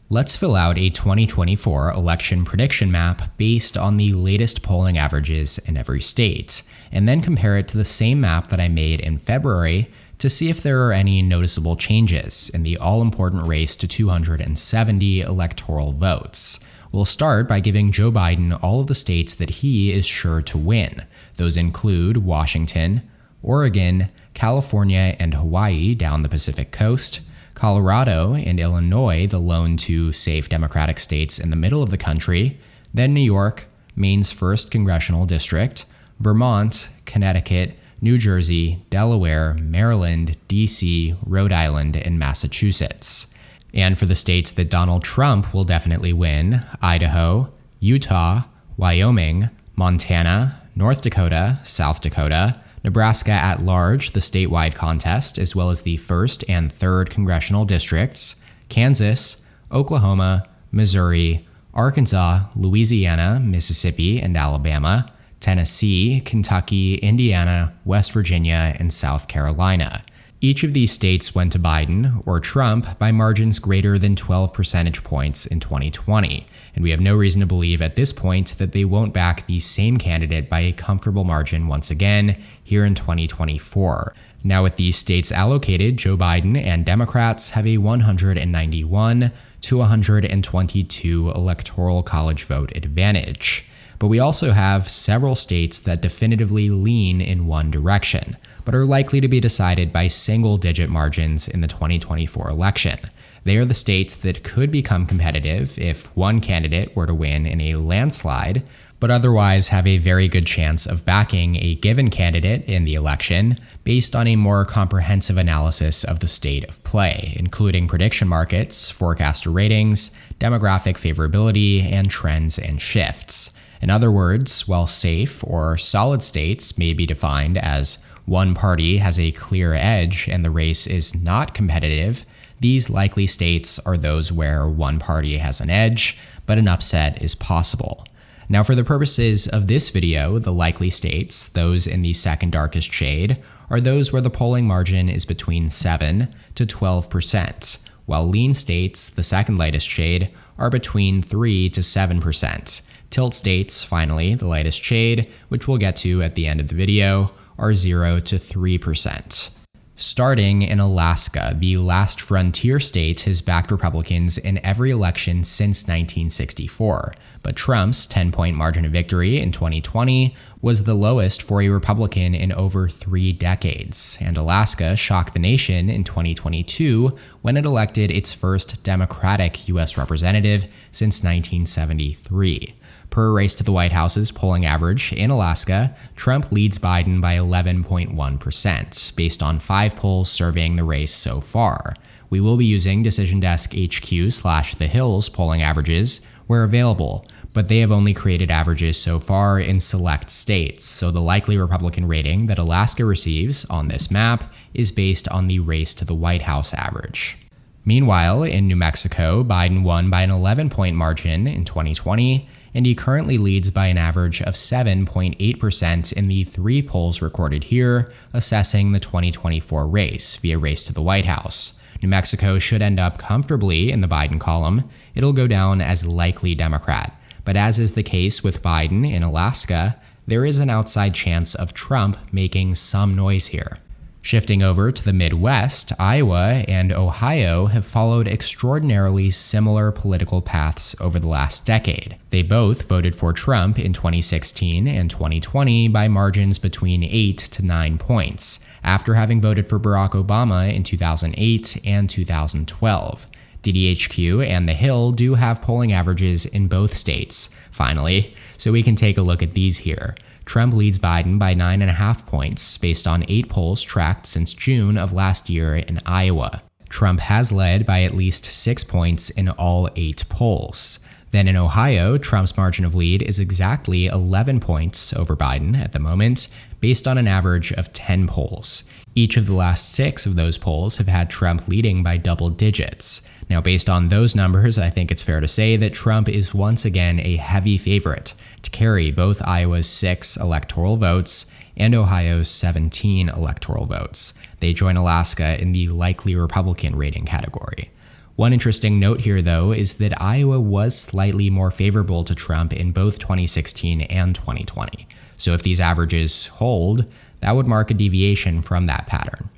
Let's fill out a 2024 election prediction map based on the latest polling averages in every state, and then compare it to the same map that I made in February to see if there are any noticeable changes in the all-important race to 270 electoral votes. We'll start by giving Joe Biden all of the states that he is sure to win. Those include Washington, Oregon, California, and Hawaii down the Pacific coast, Colorado and Illinois, the lone two safe Democratic states in the middle of the country, then New York, Maine's 1st congressional district, Vermont, Connecticut, New Jersey, Delaware, Maryland, D.C., Rhode Island, and Massachusetts. And for the states that Donald Trump will definitely win, Idaho, Utah, Wyoming, Montana, North Dakota, South Dakota, Nebraska at large, the statewide contest, as well as the 1st and 3rd congressional districts, Kansas, Oklahoma, Missouri, Arkansas, Louisiana, Mississippi, and Alabama, Tennessee, Kentucky, Indiana, West Virginia, and South Carolina. Each of these states went to Biden or Trump by margins greater than 12 percentage points in 2020, and we have no reason to believe at this point that they won't back the same candidate by a comfortable margin once again here in 2024. Now, with these states allocated, Joe Biden and Democrats have a 191 to 122 electoral college vote advantage. But we also have several states that definitively lean in one direction, but are likely to be decided by single-digit margins in the 2024 election. They are the states that could become competitive if one candidate were to win in a landslide, but otherwise have a very good chance of backing a given candidate in the election based on a more comprehensive analysis of the state of play, including prediction markets, forecaster ratings, demographic favorability, and trends and shifts. In other words, while safe or solid states may be defined as one party has a clear edge and the race is not competitive, these likely states are those where one party has an edge, but an upset is possible. Now, for the purposes of this video, the likely states, those in the second darkest shade, are those where the polling margin is between 7 to 12%, while lean states, the second lightest shade, are between 3 to 7%. Tilt states, finally, the lightest shade, which we'll get to at the end of the video, are 0 to 3%. Starting in Alaska, the last frontier state has backed Republicans in every election since 1964, but Trump's 10-point margin of victory in 2020 was the lowest for a Republican in over 3 decades, and Alaska shocked the nation in 2022 when it elected its first Democratic U.S. representative since 1973. Per Race to the White House's polling average in Alaska, Trump leads Biden by 11.1%, based on 5 polls surveying the race so far. We will be using Decision Desk HQ/The Hill's polling averages where available, but they have only created averages so far in select states, so the likely Republican rating that Alaska receives on this map is based on the Race to the White House average. Meanwhile, in New Mexico, Biden won by an 11-point margin in 2020, and he currently leads by an average of 7.8% in the 3 polls recorded here, assessing the 2024 race via Race to the White House. New Mexico should end up comfortably in the Biden column. It'll go down as likely Democrat. But as is the case with Biden in Alaska, there is an outside chance of Trump making some noise here. Shifting over to the Midwest, Iowa and Ohio have followed extraordinarily similar political paths over the last decade. They both voted for Trump in 2016 and 2020 by margins between 8 to 9 points, after having voted for Barack Obama in 2008 and 2012. DDHQ and The Hill do have polling averages in both states, finally, so we can take a look at these here. Trump leads Biden by 9.5 points based on 8 polls tracked since June of last year in Iowa. Trump has led by at least 6 points in all 8 polls. Then in Ohio, Trump's margin of lead is exactly 11 points over Biden at the moment, based on an average of 10 polls. Each of the last 6 of those polls have had Trump leading by double digits. Now, based on those numbers, I think it's fair to say that Trump is once again a heavy favorite to carry both Iowa's 6 electoral votes and Ohio's 17 electoral votes. They join Alaska in the likely Republican rating category. One interesting note here, though, is that Iowa was slightly more favorable to Trump in both 2016 and 2020. So if these averages hold, that would mark a deviation from that pattern.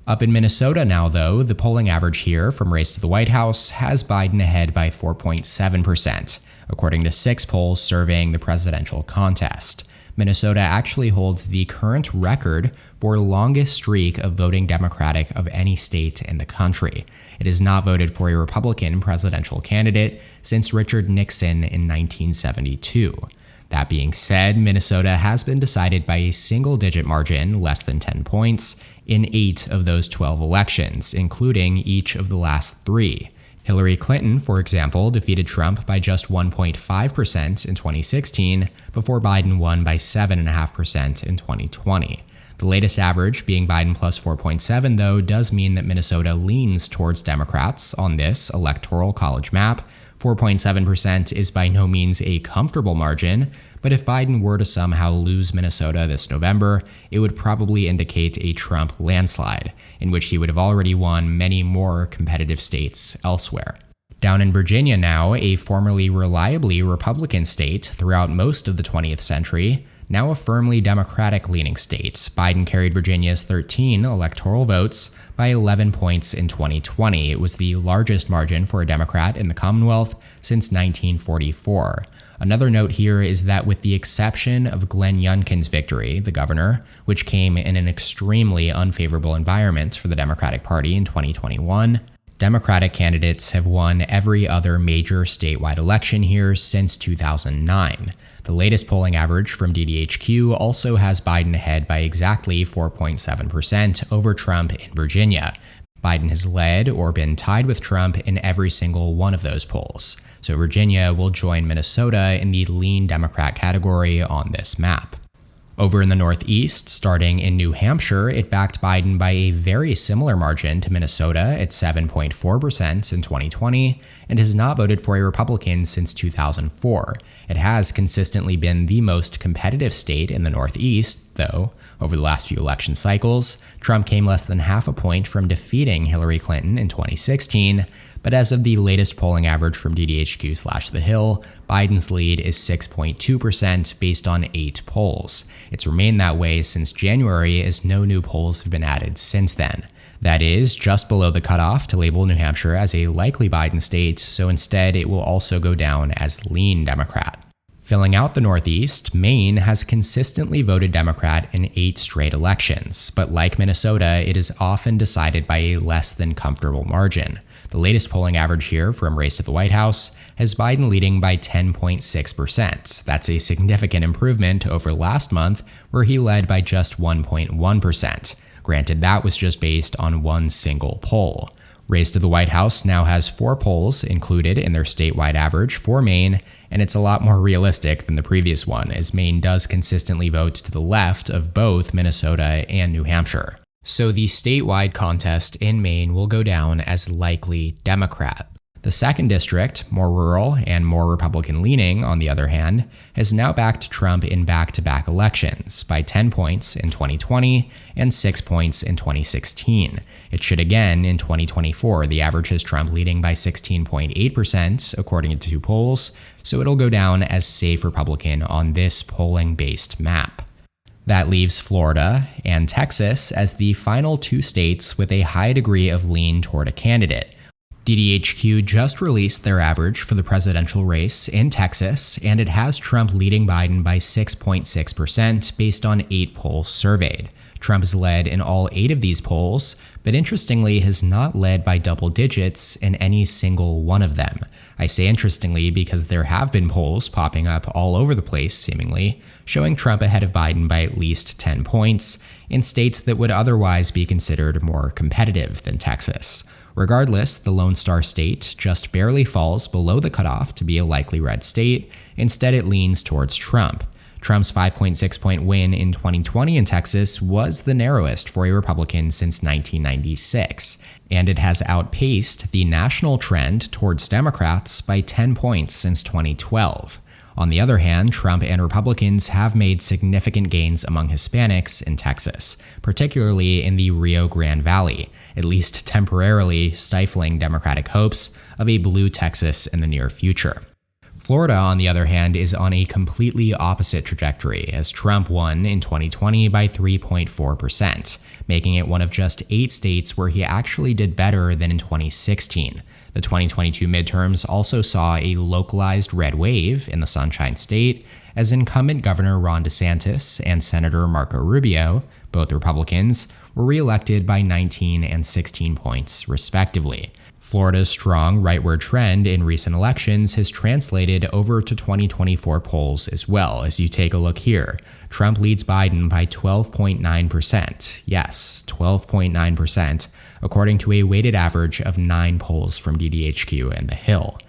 Up in Minnesota now, though, the polling average here from race to the White House has Biden ahead by 4.7%, according to 6 polls surveying the presidential contest. Minnesota actually holds the current record for longest streak of voting Democratic of any state in the country. It has not voted for a Republican presidential candidate since Richard Nixon in 1972. That being said, Minnesota has been decided by a single-digit margin, less than 10 points, in 8 of those 12 elections, including each of the last 3. Hillary Clinton, for example, defeated Trump by just 1.5% in 2016, before Biden won by 7.5% in 2020. The latest average, being Biden plus 4.7, though, does mean that Minnesota leans towards Democrats on this electoral college map. 4.7% is by no means a comfortable margin, but if Biden were to somehow lose Minnesota this November, it would probably indicate a Trump landslide, in which he would have already won many more competitive states elsewhere. Down in Virginia now, a formerly reliably Republican state throughout most of the 20th century, now a firmly Democratic-leaning state, Biden carried Virginia's 13 electoral votes by 11 points in 2020. It was the largest margin for a Democrat in the Commonwealth since 1944. Another note here is that with the exception of Glenn Youngkin's victory, the governor, which came in an extremely unfavorable environment for the Democratic Party in 2021, Democratic candidates have won every other major statewide election here since 2009. The latest polling average from DDHQ also has Biden ahead by exactly 4.7% over Trump in Virginia. Biden has led or been tied with Trump in every single one of those polls. So Virginia will join Minnesota in the lean Democrat category on this map. Over in the Northeast, starting in New Hampshire, it backed Biden by a very similar margin to Minnesota at 7.4% in 2020 and has not voted for a Republican since 2004. It has consistently been the most competitive state in the Northeast, though, over the last few election cycles. Trump came less than half a point from defeating Hillary Clinton in 2016, but as of the latest polling average from DDHQ/The Hill, Biden's lead is 6.2% based on 8 polls. It's remained that way since January, as no new polls have been added since then. That is, just below the cutoff to label New Hampshire as a likely Biden state, so instead it will also go down as lean Democrat. Filling out the Northeast, Maine has consistently voted Democrat in 8 straight elections, but like Minnesota, it is often decided by a less than comfortable margin. The latest polling average here from race to the White House has Biden leading by 10.6%. That's a significant improvement over last month, where he led by just 1.1%. Granted, that was just based on one single poll. Race to the White House now has 4 polls included in their statewide average for Maine, and it's a lot more realistic than the previous one, as Maine does consistently vote to the left of both Minnesota and New Hampshire. So the statewide contest in Maine will go down as likely Democrat. The second district, more rural and more Republican-leaning, on the other hand, has now backed Trump in back-to-back elections by 10 points in 2020 and 6 points in 2016. It should again in 2024. The average has Trump leading by 16.8%, according to 2 polls, so it'll go down as safe Republican on this polling-based map. That leaves Florida and Texas as the final 2 states with a high degree of lean toward a candidate. DDHQ just released their average for the presidential race in Texas, and it has Trump leading Biden by 6.6% based on 8 polls surveyed. Trump has led in all 8 of these polls, but interestingly has not led by double digits in any single one of them. I say interestingly because there have been polls popping up all over the place, seemingly, showing Trump ahead of Biden by at least 10 points in states that would otherwise be considered more competitive than Texas. Regardless, the Lone Star State just barely falls below the cutoff to be a likely red state. Instead, it leans towards Trump. Trump's 5.6-point win in 2020 in Texas was the narrowest for a Republican since 1996, and it has outpaced the national trend towards Democrats by 10 points since 2012. On the other hand, Trump and Republicans have made significant gains among Hispanics in Texas, particularly in the Rio Grande Valley, at least temporarily stifling Democratic hopes of a blue Texas in the near future. Florida, on the other hand, is on a completely opposite trajectory, as Trump won in 2020 by 3.4%, making it one of just 8 states where he actually did better than in 2016. The 2022 midterms also saw a localized red wave in the Sunshine State, as incumbent Governor Ron DeSantis and Senator Marco Rubio, both Republicans, were reelected by 19 and 16 points, respectively. Florida's strong rightward trend in recent elections has translated over to 2024 polls as well, as you take a look here. Trump leads Biden by 12.9%. Yes, 12.9%, according to a weighted average of 9 polls from DDHQ and The Hill.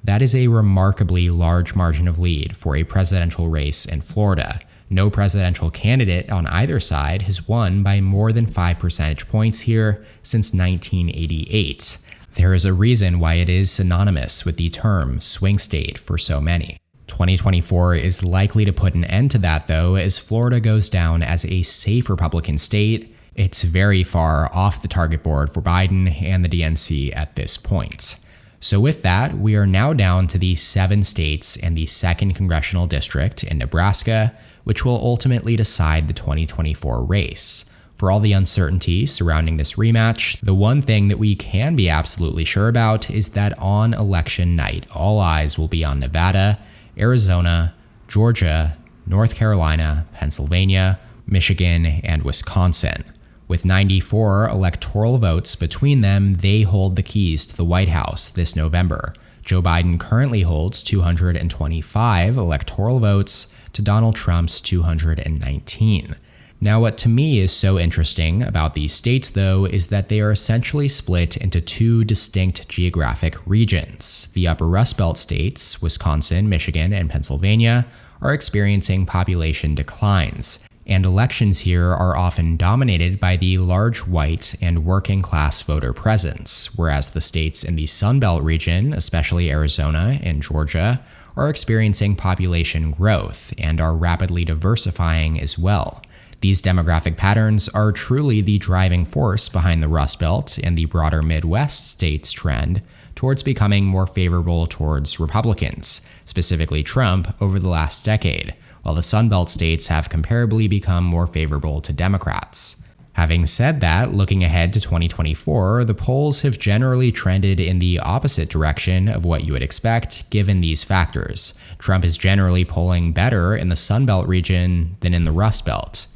That is a remarkably large margin of lead for a presidential race in Florida. No presidential candidate on either side has won by more than 5 percentage points here since 1988. There is a reason why it is synonymous with the term swing state for so many. 2024 is likely to put an end to that, though, as Florida goes down as a safe Republican state. It's very far off the target board for Biden and the DNC at this point. So with that, we are now down to the 7 states and the 2nd congressional district in Nebraska, which will ultimately decide the 2024 race. For all the uncertainty surrounding this rematch, the one thing that we can be absolutely sure about is that on election night, all eyes will be on Nevada, Arizona, Georgia, North Carolina, Pennsylvania, Michigan, and Wisconsin. With 94 electoral votes between them, they hold the keys to the White House this November. Joe Biden currently holds 225 electoral votes to Donald Trump's 219. Now, what to me is so interesting about these states, though, is that they are essentially split into 2 distinct geographic regions. The upper Rust Belt states, Wisconsin, Michigan, and Pennsylvania, are experiencing population declines, and elections here are often dominated by the large white and working class voter presence, whereas the states in the Sun Belt region, especially Arizona and Georgia, are experiencing population growth and are rapidly diversifying as well. These demographic patterns are truly the driving force behind the Rust Belt and the broader Midwest states' trend towards becoming more favorable towards Republicans, specifically Trump, over the last decade, while the Sun Belt states have comparably become more favorable to Democrats. Having said that, looking ahead to 2024, the polls have generally trended in the opposite direction of what you would expect given these factors. Trump is generally polling better in the Sun Belt region than in the Rust Belt.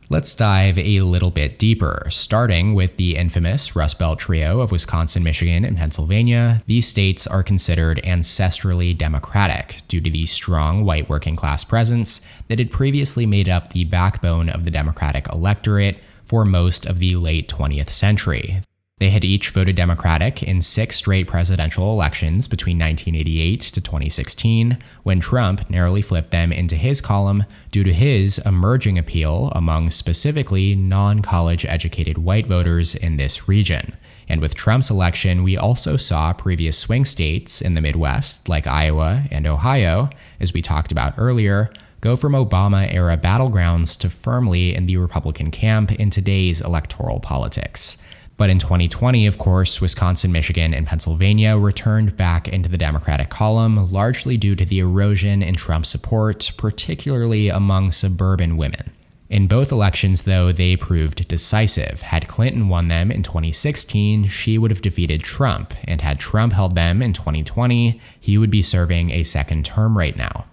Let's dive a little bit deeper, starting with the infamous Rust Belt trio of Wisconsin, Michigan, and Pennsylvania. These states are considered ancestrally Democratic due to the strong white working class presence that had previously made up the backbone of the Democratic electorate for most of the late 20th century. They had each voted Democratic in 6 straight presidential elections between 1988 to 2016, when Trump narrowly flipped them into his column due to his emerging appeal among specifically non-college educated white voters in this region. And with Trump's election, we also saw previous swing states in the Midwest, like Iowa and Ohio, as we talked about earlier, go from Obama-era battlegrounds to firmly in the Republican camp in today's electoral politics. But in 2020, of course, Wisconsin, Michigan, and Pennsylvania returned back into the Democratic column, largely due to the erosion in Trump support, particularly among suburban women. In both elections, though, they proved decisive. Had Clinton won them in 2016, she would have defeated Trump, and had Trump held them in 2020, he would be serving a second term right now.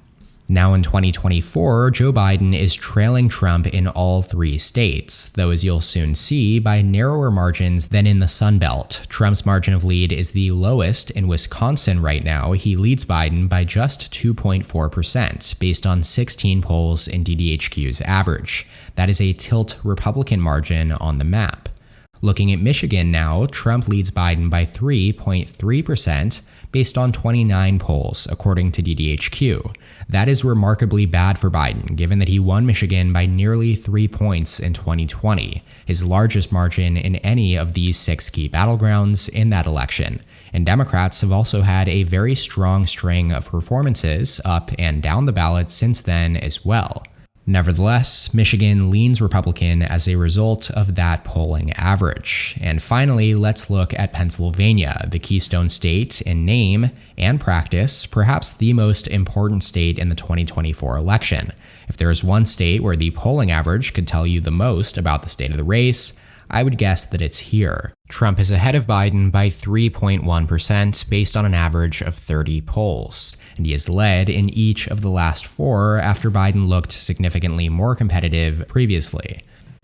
Now in 2024, Joe Biden is trailing Trump in all 3 states, though as you'll soon see, by narrower margins than in the Sun Belt. Trump's margin of lead is the lowest in Wisconsin right now. He leads Biden by just 2.4%, based on 16 polls in DDHQ's average. That is a tilt Republican margin on the map. Looking at Michigan now, Trump leads Biden by 3.3%, based on 29 polls, according to DDHQ. That is remarkably bad for Biden, given that he won Michigan by nearly 3 points in 2020, his largest margin in any of these 6 key battlegrounds in that election. And Democrats have also had a very strong string of performances up and down the ballot since then as well. Nevertheless, Michigan leans Republican as a result of that polling average. And finally, let's look at Pennsylvania, the Keystone State in name and practice, perhaps the most important state in the 2024 election. If there is one state where the polling average could tell you the most about the state of the race, I would guess that it's here. Trump is ahead of Biden by 3.1% based on an average of 30 polls, and he has led in each of the last 4 after Biden looked significantly more competitive previously.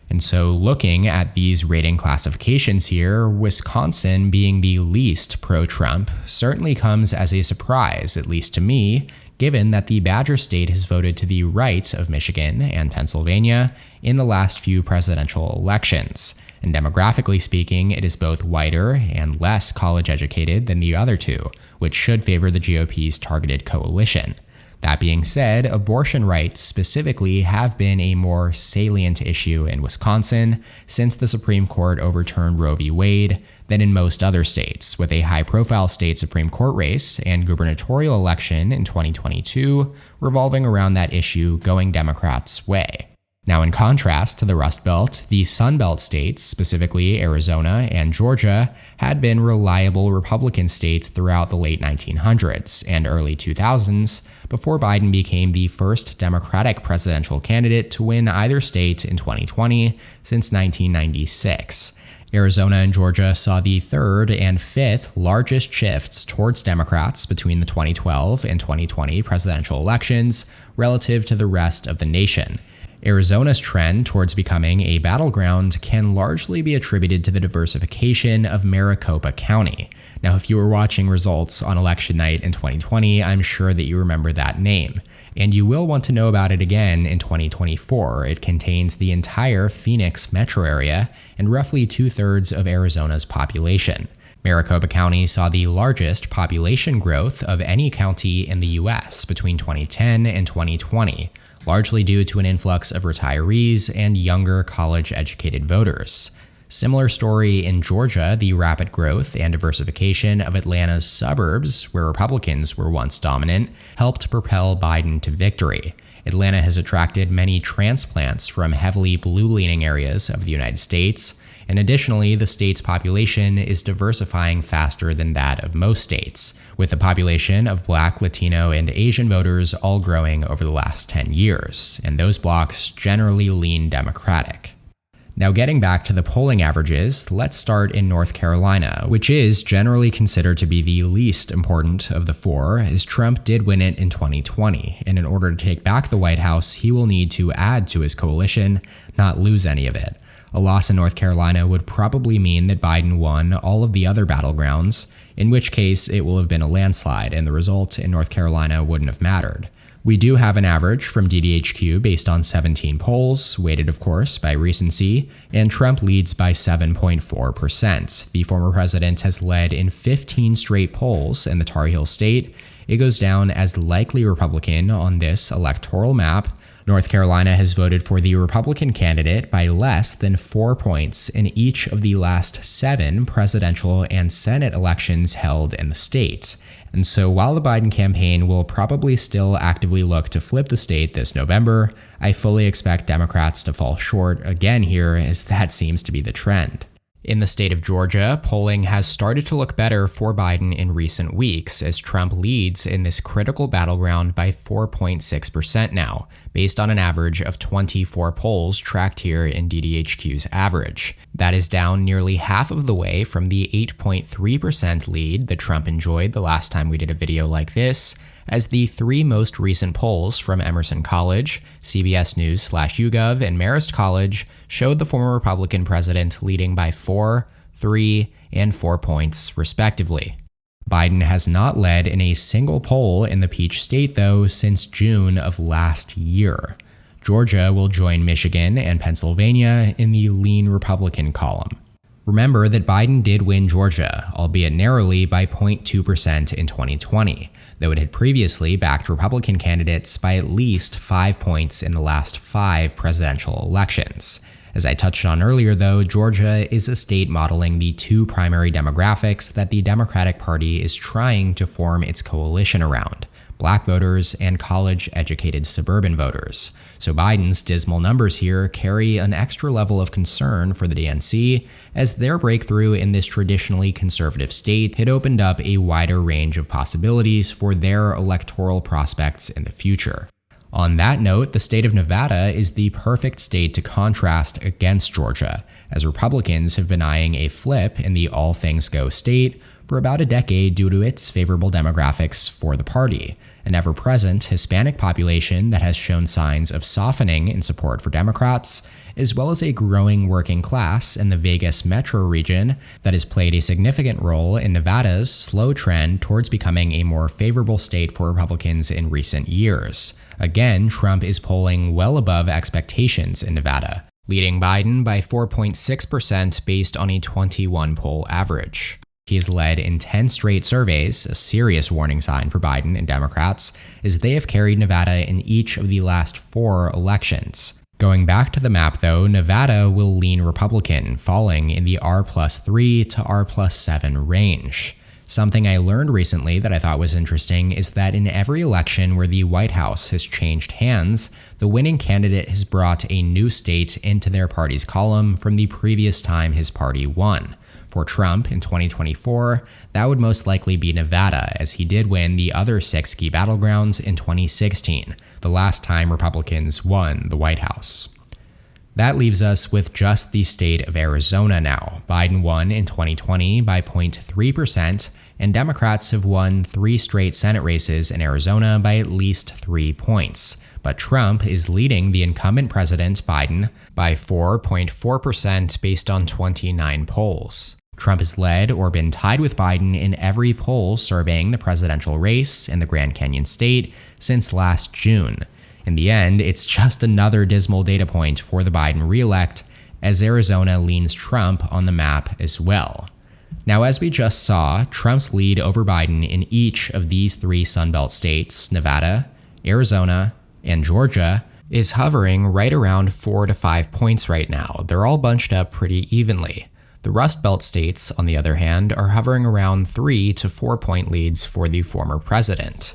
And so looking at these rating classifications here, Wisconsin being the least pro-Trump certainly comes as a surprise, at least to me, given that the Badger State has voted to the right of Michigan and Pennsylvania in the last few presidential elections. And demographically speaking, it is both whiter and less college-educated than the other two, which should favor the GOP's targeted coalition. That being said, abortion rights specifically have been a more salient issue in Wisconsin since the Supreme Court overturned Roe v. Wade than in most other states, with a high-profile state Supreme Court race and gubernatorial election in 2022 revolving around that issue going Democrats' way. Now, in contrast to the Rust Belt, the Sun Belt states, specifically Arizona and Georgia, had been reliable Republican states throughout the late 1900s and early 2000s, before Biden became the first Democratic presidential candidate to win either state in 2020 since 1996. Arizona and Georgia saw the third and fifth largest shifts towards Democrats between the 2012 and 2020 presidential elections relative to the rest of the nation. Arizona's trend towards becoming a battleground can largely be attributed to the diversification of Maricopa County. Now, if you were watching results on election night in 2020, I'm sure that you remember that name. And you will want to know about it again in 2024. It contains the entire Phoenix metro area and roughly 2/3 of Arizona's population. Maricopa County saw the largest population growth of any county in the U.S. between 2010 and 2020, largely due to an influx of retirees and younger college-educated voters. Similar story in Georgia, the rapid growth and diversification of Atlanta's suburbs, where Republicans were once dominant, helped propel Biden to victory. Atlanta has attracted many transplants from heavily blue-leaning areas of the United States, and additionally, the state's population is diversifying faster than that of most states, with the population of Black, Latino, and Asian voters all growing over the last 10 years, and those blocs generally lean Democratic. Now, getting back to the polling averages, let's start in North Carolina, which is generally considered to be the least important of the 4, as Trump did win it in 2020, and in order to take back the White House, he will need to add to his coalition, not lose any of it. A loss in North Carolina would probably mean that Biden won all of the other battlegrounds, in which case it will have been a landslide, and the result in North Carolina wouldn't have mattered. We do have an average from DDHQ based on 17 polls, weighted of course by recency, and Trump leads by 7.4%. The former president has led in 15 straight polls in the Tar Heel state. It goes down as likely Republican on this electoral map. North Carolina has voted for the Republican candidate by less than 4 points in each of the last 7 presidential and Senate elections held in the state. And so while the Biden campaign will probably still actively look to flip the state this November, I fully expect Democrats to fall short again here, as that seems to be the trend. In the state of Georgia, polling has started to look better for Biden in recent weeks, as Trump leads in this critical battleground by 4.6% now, based on an average of 24 polls tracked here in DDHQ's average. That is down nearly half of the way from the 8.3% lead that Trump enjoyed the last time we did a video like this, as the 3 most recent polls from Emerson College, CBS News/YouGov, and Marist College showed the former Republican president leading by 4, 3, and 4 points, respectively. Biden has not led in a single poll in the Peach State, though, since June of last year. Georgia will join Michigan and Pennsylvania in the lean Republican column. Remember that Biden did win Georgia, albeit narrowly by 0.2% in 2020, though it had previously backed Republican candidates by at least 5 points in the last 5 presidential elections. As I touched on earlier though, Georgia is a state modeling the two primary demographics that the Democratic Party is trying to form its coalition around: Black voters and college-educated suburban voters. So Biden's dismal numbers here carry an extra level of concern for the DNC, as their breakthrough in this traditionally conservative state had opened up a wider range of possibilities for their electoral prospects in the future. On that note, the state of Nevada is the perfect state to contrast against Georgia, as Republicans have been eyeing a flip in the all-things-go state for about a decade due to its favorable demographics for the party, an ever-present Hispanic population that has shown signs of softening in support for Democrats, as well as a growing working class in the Vegas metro region that has played a significant role in Nevada's slow trend towards becoming a more favorable state for Republicans in recent years. Again, Trump is polling well above expectations in Nevada, leading Biden by 4.6% based on a 21-poll average. He has led in 10 straight surveys, a serious warning sign for Biden and Democrats, as they have carried Nevada in each of the last 4 elections. Going back to the map though, Nevada will lean Republican, falling in the R+3 to R+7 range. Something I learned recently that I thought was interesting is that in every election where the White House has changed hands, the winning candidate has brought a new state into their party's column from the previous time his party won. For Trump in 2024, that would most likely be Nevada, as he did win the other 6 key battlegrounds in 2016, the last time Republicans won the White House. That leaves us with just the state of Arizona now. Biden won in 2020 by 0.3%, and Democrats have won 3 straight Senate races in Arizona by at least 3 points. But Trump is leading the incumbent president, Biden, by 4.4% based on 29 polls. Trump has led or been tied with Biden in every poll surveying the presidential race in the Grand Canyon state since last June. In the end, it's just another dismal data point for the Biden re-elect, as Arizona leans Trump on the map as well. Now, as we just saw, Trump's lead over Biden in each of these 3 Sunbelt states, Nevada, Arizona, and Georgia, is hovering right around 4 to 5 points right now. They're all bunched up pretty evenly. The Rust Belt states, on the other hand, are hovering around 3 to 4 point leads for the former president.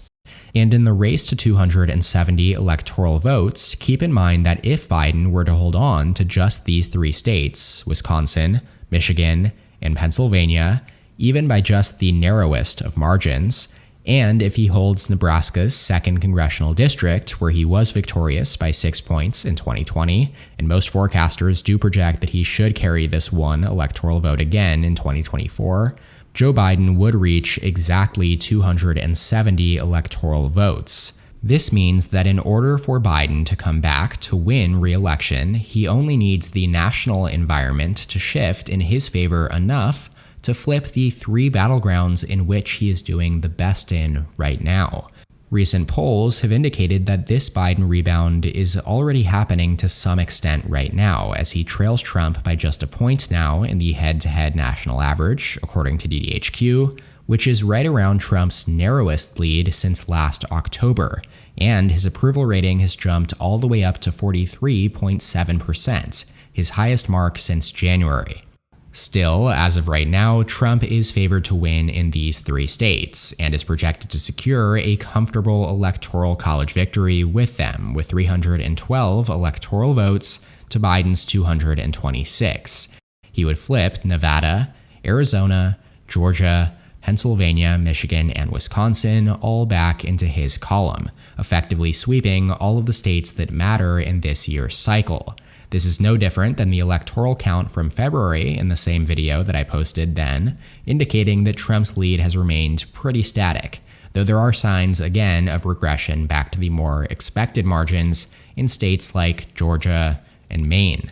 And in the race to 270 electoral votes, keep in mind that if Biden were to hold on to just these 3 states, Wisconsin, Michigan, and Pennsylvania, even by just the narrowest of margins, and if he holds Nebraska's 2nd congressional district, where he was victorious by 6 points in 2020, and most forecasters do project that he should carry this 1 electoral vote again in 2024, Joe Biden would reach exactly 270 electoral votes. This means that in order for Biden to come back to win re-election, he only needs the national environment to shift in his favor enough to flip the 3 battlegrounds in which he is doing the best in right now. Recent polls have indicated that this Biden rebound is already happening to some extent right now, as he trails Trump by just a point now in the head-to-head national average, according to DDHQ, which is right around Trump's narrowest lead since last October, and his approval rating has jumped all the way up to 43.7%, his highest mark since January. Still, as of right now, Trump is favored to win in these 3 states and is projected to secure a comfortable electoral college victory with them, with 312 electoral votes to Biden's 226. He would flip Nevada, Arizona, Georgia, Pennsylvania, Michigan, and Wisconsin all back into his column, effectively sweeping all of the states that matter in this year's cycle. This is no different than the electoral count from February in the same video that I posted then, indicating that Trump's lead has remained pretty static, though there are signs again of regression back to the more expected margins in states like Georgia and Maine.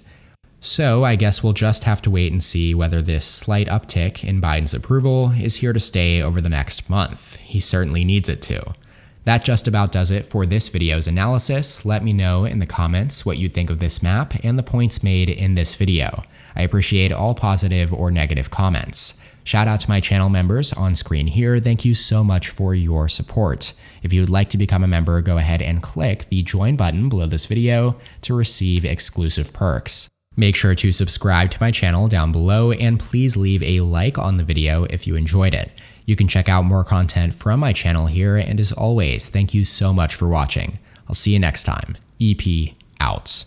So I guess we'll just have to wait and see whether this slight uptick in Biden's approval is here to stay over the next month. He certainly needs it to. That just about does it for this video's analysis. Let me know in the comments what you think of this map and the points made in this video. I appreciate all positive or negative comments. Shout out to my channel members on screen here. Thank you so much for your support. If you would like to become a member, go ahead and click the join button below this video to receive exclusive perks. Make sure to subscribe to my channel down below and please leave a like on the video if you enjoyed it. You can check out more content from my channel here, and as always, thank you so much for watching. I'll see you next time. EP out.